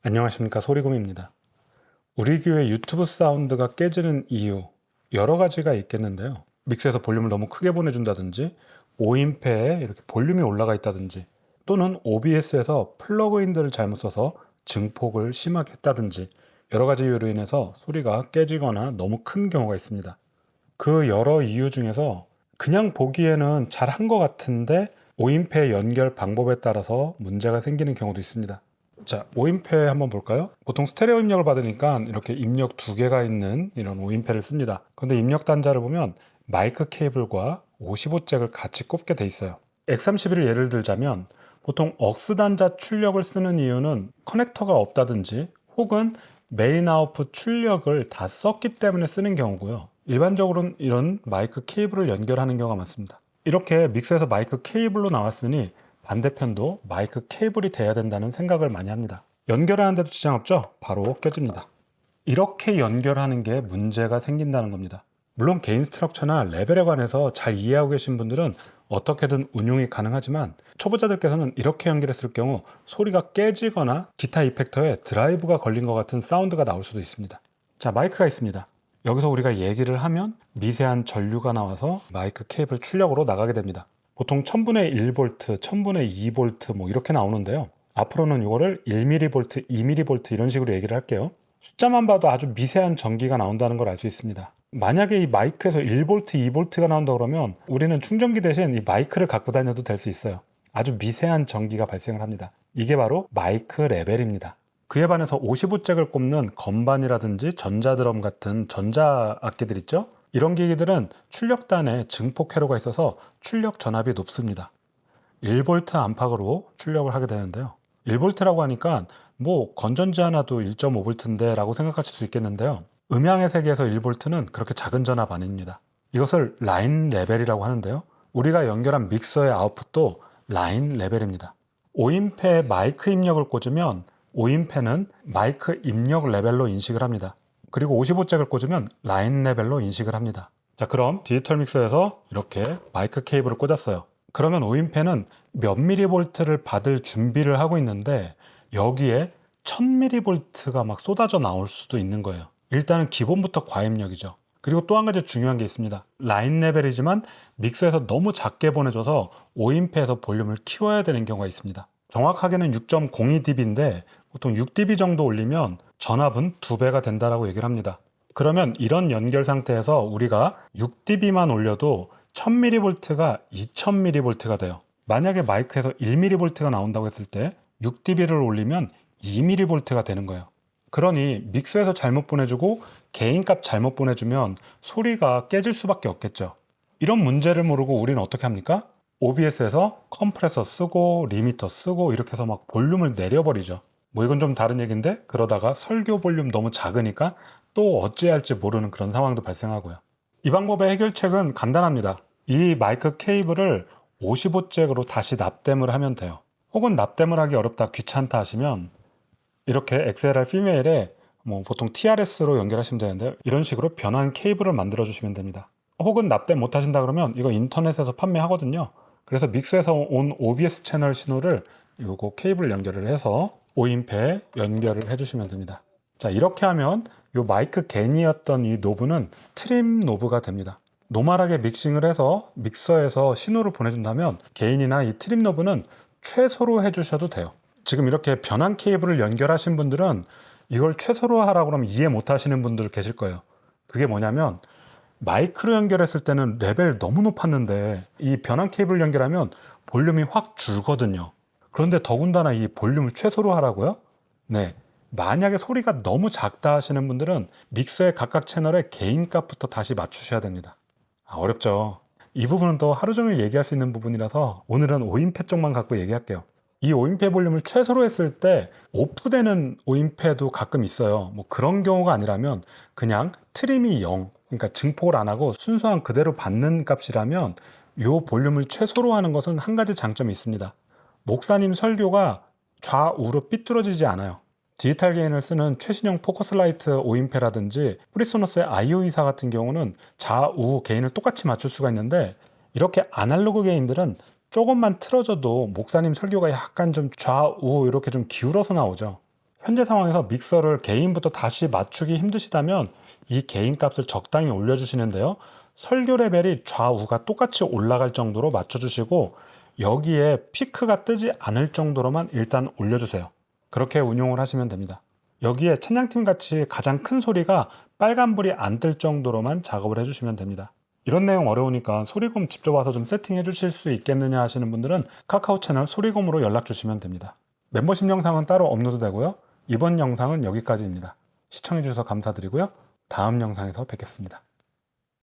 안녕하십니까, 소리곰입니다. 우리 교회 유튜브 사운드가 깨지는 이유 여러 가지가 있겠는데요. 믹스에서 볼륨을 너무 크게 보내준다든지, 5인패에 이렇게 볼륨이 올라가 있다든지, 또는 OBS에서 플러그인들을 잘못 써서 증폭을 심하게 했다든지, 여러 가지 이유로 인해서 소리가 깨지거나 너무 큰 경우가 있습니다. 그 여러 이유 중에서 그냥 보기에는 잘 한 것 같은데 5인패 연결 방법에 따라서 문제가 생기는 경우도 있습니다. 자, 5인패 한번 볼까요? 보통 스테레오 입력을 받으니까 이렇게 입력 두 개가 있는 이런 5인패를 씁니다. 그런데 입력 단자를 보면 마이크 케이블과 55잭을 같이 꼽게 돼 있어요. X31을 예를 들자면 보통 억스 단자 출력을 쓰는 이유는 커넥터가 없다든지 혹은 메인 아웃풋 출력을 다 썼기 때문에 쓰는 경우고요. 일반적으로는 이런 마이크 케이블을 연결하는 경우가 많습니다. 이렇게 믹서에서 마이크 케이블로 나왔으니 반대편도 마이크 케이블이 돼야 된다는 생각을 많이 합니다. 연결하는데도 지장 없죠? 바로 껴집니다. 이렇게 연결하는 게 문제가 생긴다는 겁니다. 물론 게인 스트럭처나 레벨에 관해서 잘 이해하고 계신 분들은 어떻게든 운용이 가능하지만 초보자들께서는 이렇게 연결했을 경우 소리가 깨지거나 기타 이펙터에 드라이브가 걸린 것 같은 사운드가 나올 수도 있습니다. 자, 마이크가 있습니다. 여기서 우리가 얘기를 하면 미세한 전류가 나와서 마이크 케이블 출력으로 나가게 됩니다. 보통 1000분의 1V, 1000분의 2V 뭐 이렇게 나오는데요. 앞으로는 이거를 1mV, 2mV 이런 식으로 얘기를 할게요. 숫자만 봐도 아주 미세한 전기가 나온다는 걸 알 수 있습니다. 만약에 이 마이크에서 1V, 2V가 나온다 그러면 우리는 충전기 대신 이 마이크를 갖고 다녀도 될 수 있어요. 아주 미세한 전기가 발생을 합니다. 이게 바로 마이크 레벨입니다. 그에 반해서 55잭을 꼽는 건반이라든지 전자드럼 같은 전자악기들 있죠? 이런 기기들은 출력단에 증폭 회로가 있어서 출력 전압이 높습니다. 1V 안팎으로 출력을 하게 되는데요. 1V라고 하니까 뭐 건전지 하나도 1.5V인데 라고 생각하실 수 있겠는데요. 음향의 세계에서 1V는 그렇게 작은 전압 아닙니다. 이것을 라인 레벨이라고 하는데요. 우리가 연결한 믹서의 아웃풋도 라인 레벨입니다. 5인패에 마이크 입력을 꽂으면 5인패는 마이크 입력 레벨로 인식을 합니다. 그리고 55잭을 꽂으면 라인 레벨로 인식을 합니다. 자, 그럼 디지털 믹서에서 이렇게 마이크 케이블을 꽂았어요. 그러면 5인패는 몇 미리볼트를 받을 준비를 하고 있는데 여기에 1000mV가 막 쏟아져 나올 수도 있는 거예요. 일단은 기본부터 과입력이죠. 그리고 또 한 가지 중요한 게 있습니다. 라인 레벨이지만 믹서에서 너무 작게 보내줘서 5인패에서 볼륨을 키워야 되는 경우가 있습니다. 정확하게는 6.02dB인데 보통 6dB 정도 올리면 전압은 2배가 된다고 얘기를 합니다. 그러면 이런 연결 상태에서 우리가 6dB만 올려도 1000mV가 2000mV가 돼요. 만약에 마이크에서 1mV가 나온다고 했을 때 6dB를 올리면 2mV가 되는 거예요. 그러니 믹서에서 잘못 보내주고 개인값 잘못 보내주면 소리가 깨질 수밖에 없겠죠. 이런 문제를 모르고 우리는 어떻게 합니까? OBS에서 컴프레서 쓰고 리미터 쓰고 이렇게 해서 막 볼륨을 내려버리죠. 뭐 이건 좀 다른 얘기인데 그러다가 설교 볼륨 너무 작으니까 또 어찌할지 모르는 그런 상황도 발생하고요. 이 방법의 해결책은 간단합니다. 이 마이크 케이블을 55잭으로 다시 납땜을 하면 돼요. 혹은 납땜을 하기 어렵다, 귀찮다 하시면 이렇게 XLR 피메일에 뭐 보통 TRS로 연결하시면 되는데요. 이런 식으로 변환 케이블을 만들어 주시면 됩니다. 혹은 납땜 못 하신다 그러면 이거 인터넷에서 판매하거든요. 그래서 믹서에서 온 OBS 채널 신호를 요거 케이블 연결을 해서 5인패에 연결을 해주시면 됩니다. 자, 이렇게 하면 요 마이크 겐이었던 이 노브는 트림 노브가 됩니다. 노멀하게 믹싱을 해서 믹서에서 신호를 보내준다면 게인이나 이 트림 노브는 최소로 해주셔도 돼요. 지금 이렇게 변환 케이블을 연결하신 분들은 이걸 최소로 하라고 하면 이해 못 하시는 분들 계실 거예요. 그게 뭐냐면 마이크로 연결했을 때는 레벨 너무 높았는데 이 변환 케이블 연결하면 볼륨이 확 줄거든요. 그런데 더군다나 이 볼륨을 최소로 하라고요? 네. 만약에 소리가 너무 작다 하시는 분들은 믹서의 각각 채널의 개인값부터 다시 맞추셔야 됩니다. 어렵죠. 이 부분은 또 하루 종일 얘기할 수 있는 부분이라서 오늘은 5인패 쪽만 갖고 얘기할게요. 이 5인패 볼륨을 최소로 했을 때 오프되는 5인패도 가끔 있어요. 뭐 그런 경우가 아니라면 그냥 트림이 0, 그러니까 증폭을 안 하고 순수한 그대로 받는 값이라면 이 볼륨을 최소로 하는 것은 한 가지 장점이 있습니다. 목사님 설교가 좌우로 삐뚤어지지 않아요. 디지털 게인을 쓰는 최신형 포커스라이트 5인패라든지 프리소너스의 IO24 같은 경우는 좌우 게인을 똑같이 맞출 수가 있는데 이렇게 아날로그 게인들은 조금만 틀어져도 목사님 설교가 약간 좀 좌우 이렇게 좀 기울어서 나오죠. 현재 상황에서 믹서를 게인부터 다시 맞추기 힘드시다면 이 게인 값을 적당히 올려주시는데요. 설교 레벨이 좌우가 똑같이 올라갈 정도로 맞춰주시고 여기에 피크가 뜨지 않을 정도로만 일단 올려주세요. 그렇게 운용을 하시면 됩니다. 여기에 찬양팀 같이 가장 큰 소리가 빨간불이 안 뜰 정도로만 작업을 해주시면 됩니다. 이런 내용 어려우니까 소리곰 직접 와서 좀 세팅해 주실 수 있겠느냐 하시는 분들은 카카오 채널 소리곰으로 연락 주시면 됩니다. 멤버십 영상은 따로 업로드 되고요. 이번 영상은 여기까지입니다. 시청해 주셔서 감사드리고요. 다음 영상에서 뵙겠습니다.